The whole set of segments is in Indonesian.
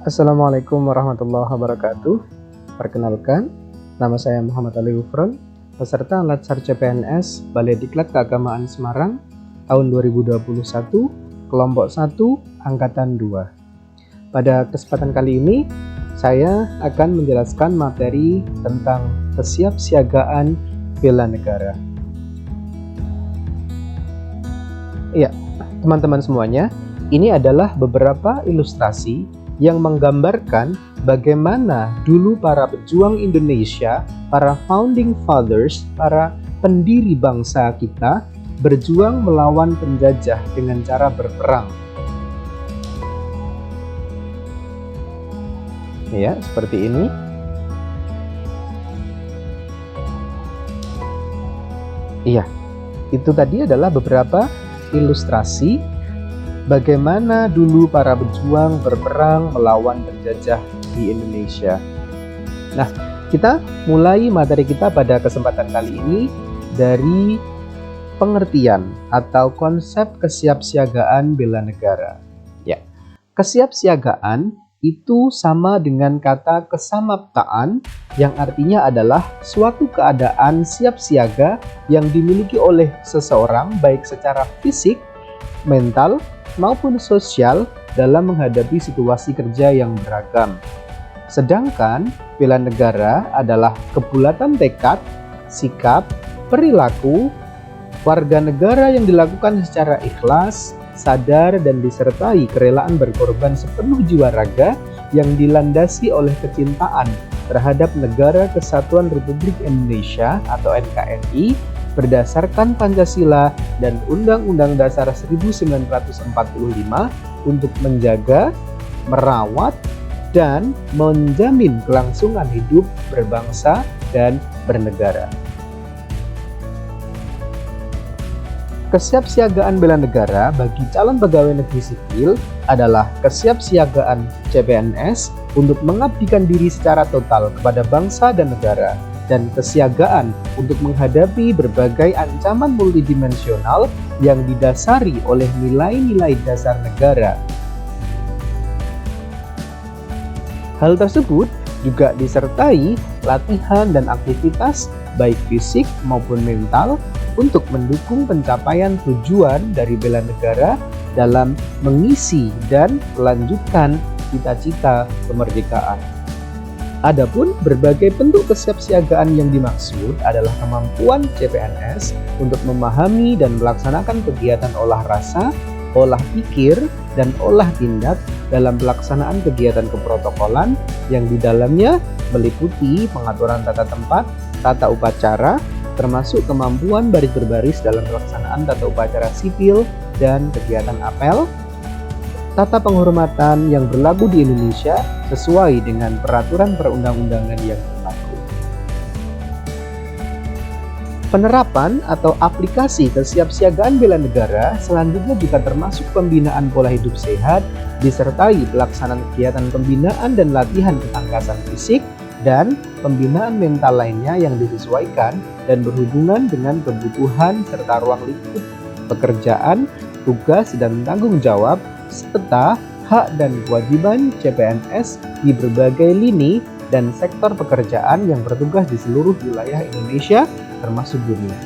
Assalamualaikum warahmatullahi wabarakatuh. Perkenalkan, nama saya Muhammad Ali Ufron, peserta Latsar CPNS Balai Diklat Keagamaan Semarang tahun 2021, kelompok 1, angkatan 2. Pada kesempatan kali ini, saya akan menjelaskan materi tentang kesiapsiagaan bela negara. Iya, teman-teman semuanya, ini adalah beberapa ilustrasi yang menggambarkan bagaimana dulu para pejuang Indonesia, para founding fathers, para pendiri bangsa kita berjuang melawan penjajah dengan cara berperang. Ya, seperti ini. Iya, itu tadi adalah beberapa ilustrasi bagaimana dulu para pejuang berperang melawan penjajah di Indonesia. Nah, kita mulai materi kita pada kesempatan kali ini dari pengertian atau konsep kesiapsiagaan bela negara. Ya, kesiapsiagaan itu sama dengan kata kesamaptaan yang artinya adalah suatu keadaan siap siaga yang dimiliki oleh seseorang baik secara fisik, mental, maupun sosial dalam menghadapi situasi kerja yang beragam. Sedangkan bela negara adalah kebulatan tekad, sikap, perilaku warga negara yang dilakukan secara ikhlas, sadar, dan disertai kerelaan berkorban sepenuh jiwa raga yang dilandasi oleh kecintaan terhadap Negara Kesatuan Republik Indonesia atau NKRI berdasarkan Pancasila dan Undang-Undang Dasar 1945 untuk menjaga, merawat, dan menjamin kelangsungan hidup berbangsa dan bernegara. Kesiapsiagaan bela negara bagi calon pegawai negeri sipil adalah kesiapsiagaan CPNS untuk mengabdikan diri secara total kepada bangsa dan negara, dan kesiagaan untuk menghadapi berbagai ancaman multidimensional yang didasari oleh nilai-nilai dasar negara. Hal tersebut juga disertai latihan dan aktivitas baik fisik maupun mental untuk mendukung pencapaian tujuan dari bela negara dalam mengisi dan melanjutkan cita-cita kemerdekaan. Adapun berbagai bentuk kesiapsiagaan yang dimaksud adalah kemampuan CPNS untuk memahami dan melaksanakan kegiatan olah rasa, olah pikir, dan olah tindak dalam pelaksanaan kegiatan keprotokolan yang di dalamnya meliputi pengaturan tata tempat, tata upacara, termasuk kemampuan baris berbaris dalam pelaksanaan tata upacara sipil dan kegiatan apel, tata penghormatan yang berlaku di Indonesia sesuai dengan peraturan perundang-undangan yang berlaku. Penerapan atau aplikasi kesiapsiagaan bela negara selanjutnya juga termasuk pembinaan pola hidup sehat, disertai pelaksanaan kegiatan pembinaan dan latihan ketangkasan fisik, dan pembinaan mental lainnya yang disesuaikan dan berhubungan dengan kebutuhan serta ruang lingkup pekerjaan, tugas, dan tanggung jawab serta hak dan kewajiban CPNS di berbagai lini dan sektor pekerjaan yang bertugas di seluruh wilayah Indonesia termasuk dunia.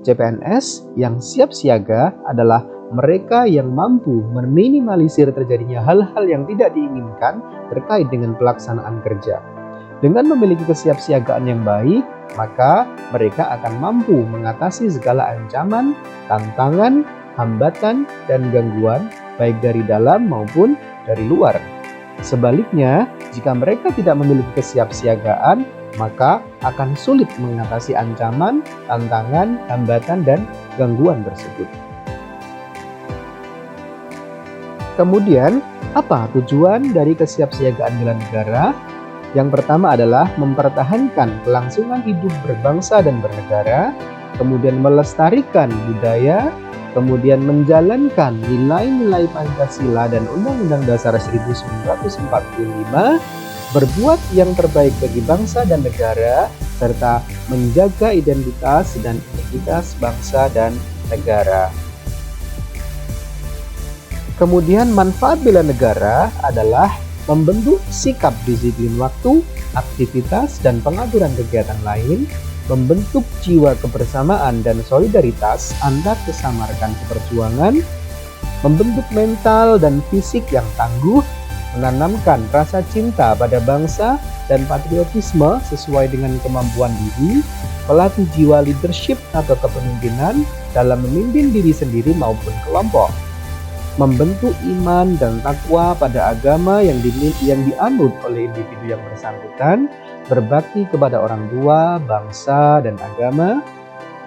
CPNS yang siap siaga adalah mereka yang mampu meminimalisir terjadinya hal-hal yang tidak diinginkan terkait dengan pelaksanaan kerja. Dengan memiliki kesiapsiagaan yang baik, maka mereka akan mampu mengatasi segala ancaman, tantangan, hambatan, dan gangguan baik dari dalam maupun dari luar. Sebaliknya, jika mereka tidak memiliki kesiapsiagaan, maka akan sulit mengatasi ancaman, tantangan, hambatan, dan gangguan tersebut. Kemudian, apa tujuan dari kesiapsiagaan bela negara? Yang pertama adalah mempertahankan kelangsungan hidup berbangsa dan bernegara, kemudian melestarikan budaya, kemudian menjalankan nilai-nilai Pancasila dan Undang-Undang Dasar 1945, berbuat yang terbaik bagi bangsa dan negara, serta menjaga identitas dan identitas bangsa dan negara. Kemudian manfaat bela negara adalah membentuk sikap disiplin waktu, aktivitas, dan pengaturan kegiatan lain, membentuk jiwa kebersamaan dan solidaritas antar sesama rekan seperjuangan, membentuk mental dan fisik yang tangguh, menanamkan rasa cinta pada bangsa dan patriotisme sesuai dengan kemampuan diri, melatih jiwa leadership atau kepemimpinan dalam memimpin diri sendiri maupun kelompok, membentuk iman dan takwa pada agama yang dianut oleh individu yang bersangkutan, berbakti kepada orang tua, bangsa, dan agama,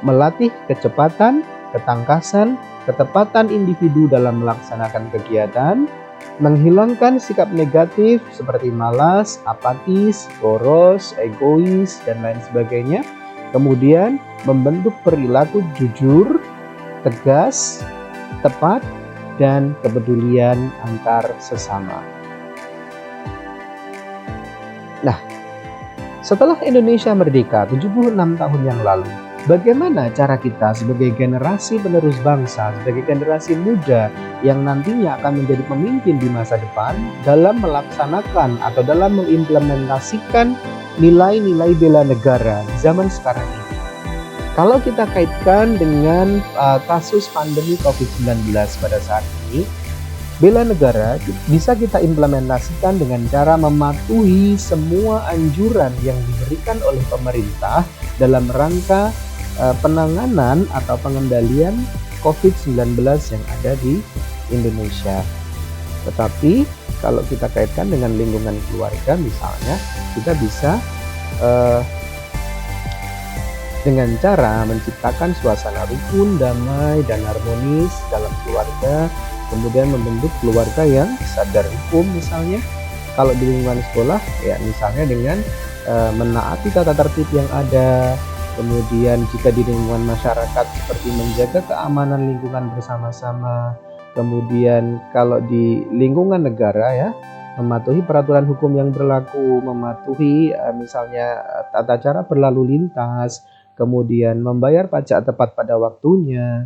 melatih kecepatan, ketangkasan, ketepatan individu dalam melaksanakan kegiatan, menghilangkan sikap negatif seperti malas, apatis, boros, egois, dan lain sebagainya. Kemudian membentuk perilaku jujur, tegas, tepat, dan kepedulian antar sesama. Nah, setelah Indonesia merdeka 76 tahun yang lalu, bagaimana cara kita sebagai generasi penerus bangsa, sebagai generasi muda yang nantinya akan menjadi pemimpin di masa depan dalam melaksanakan atau dalam mengimplementasikan nilai-nilai bela negara di zaman sekarang ini? Kalau kita kaitkan dengan kasus pandemi COVID-19 pada saat ini, bela negara bisa kita implementasikan dengan cara mematuhi semua anjuran yang diberikan oleh pemerintah dalam rangka penanganan atau pengendalian COVID-19 yang ada di Indonesia. Tetapi kalau kita kaitkan dengan lingkungan keluarga misalnya, kita bisa dengan cara menciptakan suasana rukun, damai, dan harmonis dalam keluarga, kemudian membentuk keluarga yang sadar hukum misalnya. Kalau di lingkungan sekolah, ya misalnya dengan menaati tata tertib yang ada. Kemudian jika di lingkungan masyarakat seperti menjaga keamanan lingkungan bersama-sama. Kemudian kalau di lingkungan negara ya, mematuhi peraturan hukum yang berlaku, mematuhi misalnya tata cara berlalu lintas, kemudian membayar pajak tepat pada waktunya.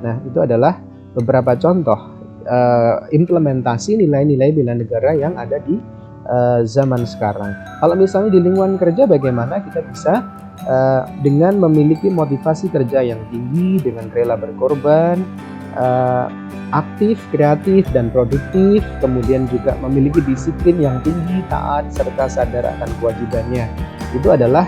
Nah, itu adalah beberapa contoh implementasi nilai-nilai bela negara yang ada di zaman sekarang. Kalau misalnya di lingkungan kerja, bagaimana kita bisa dengan memiliki motivasi kerja yang tinggi, dengan rela berkorban, aktif, kreatif, dan produktif, kemudian juga memiliki disiplin yang tinggi, taat, serta sadar akan kewajibannya. Itu adalah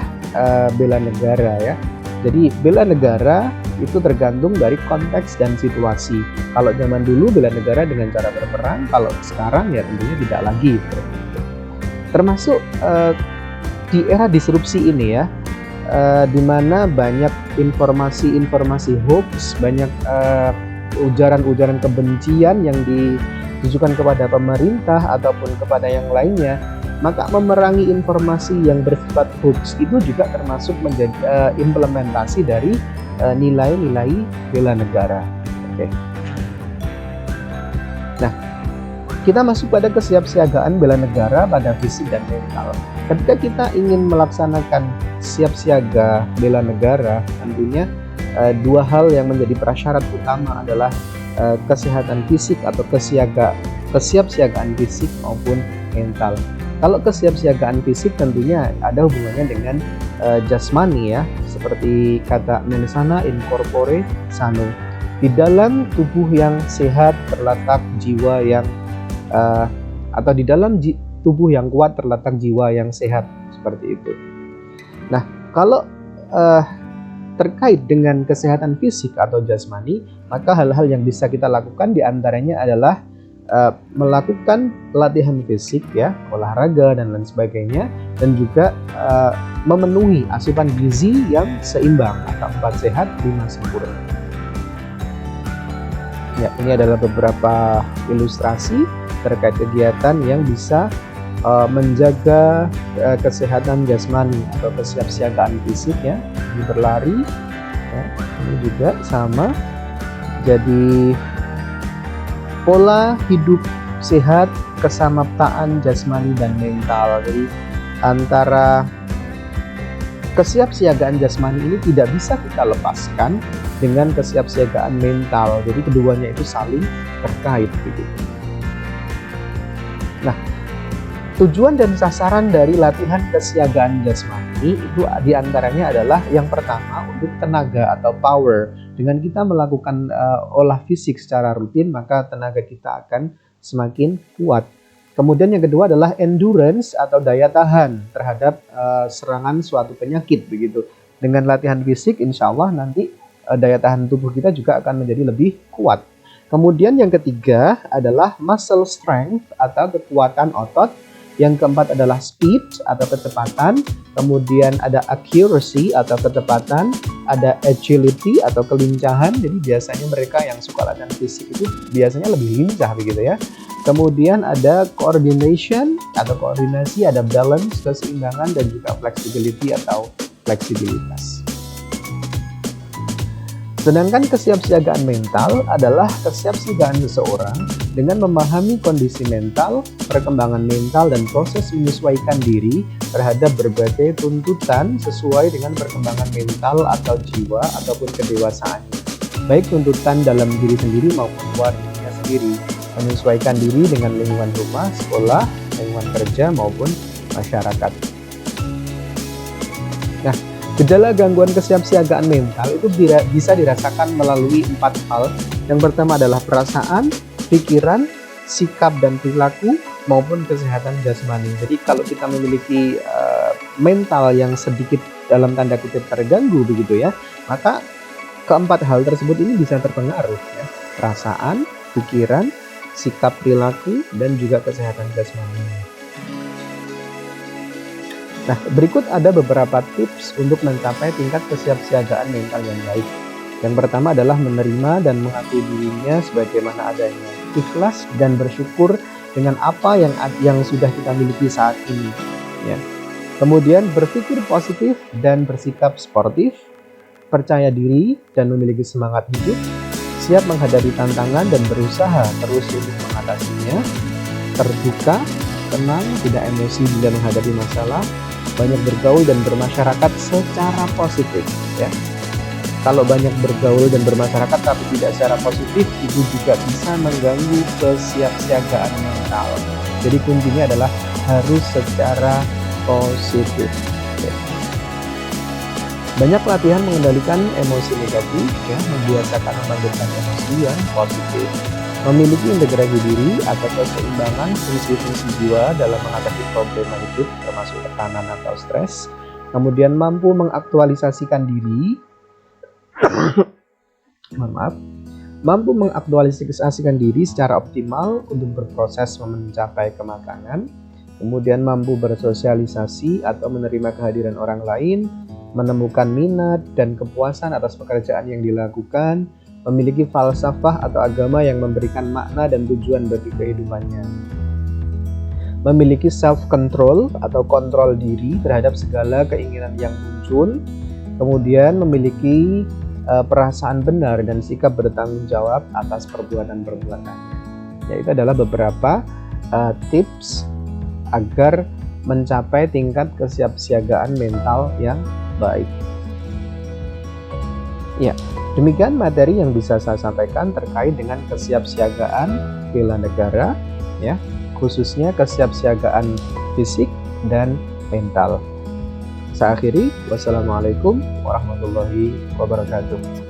bela negara ya. Jadi bela negara itu tergantung dari konteks dan situasi. Kalau zaman dulu bela negara dengan cara berperang, kalau sekarang ya tentunya tidak lagi. Termasuk di era disrupsi ini ya, di mana banyak informasi-informasi hoax, banyak ujaran-ujaran kebencian yang ditujukan kepada pemerintah ataupun kepada yang lainnya, maka memerangi informasi yang bersifat hoax itu juga termasuk menjadi implementasi dari nilai-nilai bela negara. Oke. Nah, kita masuk pada kesiapsiagaan bela negara pada fisik dan mental. Ketika kita ingin melaksanakan siap siaga bela negara, tentunya dua hal yang menjadi prasyarat utama adalah kesehatan fisik atau kesiapsiagaan fisik maupun mental. Kalau kesiapsiagaan fisik tentunya ada hubungannya dengan jasmani ya, seperti kata mens sana in corpore sano. Di dalam tubuh yang sehat terletak jiwa yang atau di dalam tubuh yang kuat terletak jiwa yang sehat, seperti itu. Nah, kalau terkait dengan kesehatan fisik atau jasmani, maka hal-hal yang bisa kita lakukan diantaranya adalah melakukan latihan fisik ya, olahraga dan lain sebagainya, dan juga memenuhi asupan gizi yang seimbang atau 4 sehat 5 sempurna. Ya, ini adalah beberapa ilustrasi terkait kegiatan yang bisa menjaga kesehatan jasmani atau kesiapsiagaan fisik ya. Ini berlari ya, ini juga sama. Jadi pola hidup sehat, kesamaptaan jasmani dan mental. Jadi antara kesiapsiagaan jasmani ini tidak bisa kita lepaskan dengan kesiapsiagaan mental. Jadi keduanya itu saling terkait gitu. Nah, Tujuan dan sasaran dari latihan kesiagaan jasmani itu diantaranya adalah yang pertama untuk tenaga atau power. Dengan kita melakukan olah fisik secara rutin, maka tenaga kita akan semakin kuat. Kemudian yang kedua adalah endurance atau daya tahan terhadap serangan suatu penyakit begitu. Dengan latihan fisik, insya Allah nanti daya tahan tubuh kita juga akan menjadi lebih kuat. Kemudian yang ketiga adalah muscle strength atau kekuatan otot. Yang keempat adalah speed atau kecepatan, kemudian ada accuracy atau ketepatan, ada agility atau kelincahan. Jadi biasanya mereka yang suka latihan fisik itu biasanya lebih lincah begitu ya. Kemudian ada coordination atau koordinasi, ada balance, keseimbangan, dan juga flexibility atau fleksibilitas. Sedangkan kesiapsiagaan mental adalah kesiapsiagaan seseorang dengan memahami kondisi mental, perkembangan mental, dan proses menyesuaikan diri terhadap berbagai tuntutan sesuai dengan perkembangan mental atau jiwa ataupun kedewasaannya. Baik tuntutan dalam diri sendiri maupun luar dirinya sendiri. Menyesuaikan diri dengan lingkungan rumah, sekolah, lingkungan kerja, maupun masyarakat. Nah, gejala gangguan kesiapsiagaan mental itu bisa dirasakan melalui 4 hal. Yang pertama adalah perasaan, pikiran, sikap dan perilaku, maupun kesehatan jasmani. Jadi kalau kita memiliki mental yang sedikit dalam tanda kutip terganggu begitu ya, maka keempat hal tersebut ini bisa terpengaruh ya. Perasaan, pikiran, sikap perilaku, dan juga kesehatan jasmani. Nah, berikut ada beberapa tips untuk mencapai tingkat kesiapsiagaan mental yang baik. Yang pertama adalah menerima dan mengakui dirinya sebagaimana adanya, ikhlas dan bersyukur dengan apa yang sudah kita miliki saat ini. Ya. Kemudian berpikir positif dan bersikap sportif, percaya diri dan memiliki semangat hidup, siap menghadapi tantangan dan berusaha terus untuk mengatasinya, terbuka, tenang, tidak emosi bila menghadapi masalah, banyak bergaul dan bermasyarakat secara positif ya. Kalau banyak bergaul dan bermasyarakat tapi tidak secara positif, itu juga bisa mengganggu kesiapsiagaan mental. Jadi kuncinya adalah harus secara positif ya. Banyak latihan mengendalikan emosi negatif ya, membiasakan membangkitkan emosi yang positif, memiliki integrasi diri atau keseimbangan fungsi-fungsi jiwa dalam mengatasi problema hidup termasuk tekanan atau stres, kemudian mampu mengaktualisasikan diri mampu mengaktualisasikan diri secara optimal untuk berproses mencapai kematangan, kemudian mampu bersosialisasi atau menerima kehadiran orang lain, menemukan minat dan kepuasan atas pekerjaan yang dilakukan, memiliki falsafah atau agama yang memberikan makna dan tujuan bagi kehidupannya, memiliki self-control atau kontrol diri terhadap segala keinginan yang muncul, kemudian memiliki perasaan benar dan sikap bertanggung jawab atas perbuatan-perbuatannya. Ya, itu adalah beberapa tips agar mencapai tingkat kesiapsiagaan mental yang baik. Ya, demikian materi yang bisa saya sampaikan terkait dengan kesiapsiagaan bela negara, ya, khususnya kesiapsiagaan fisik dan mental. Saya akhiri, wassalamualaikum warahmatullahi wabarakatuh.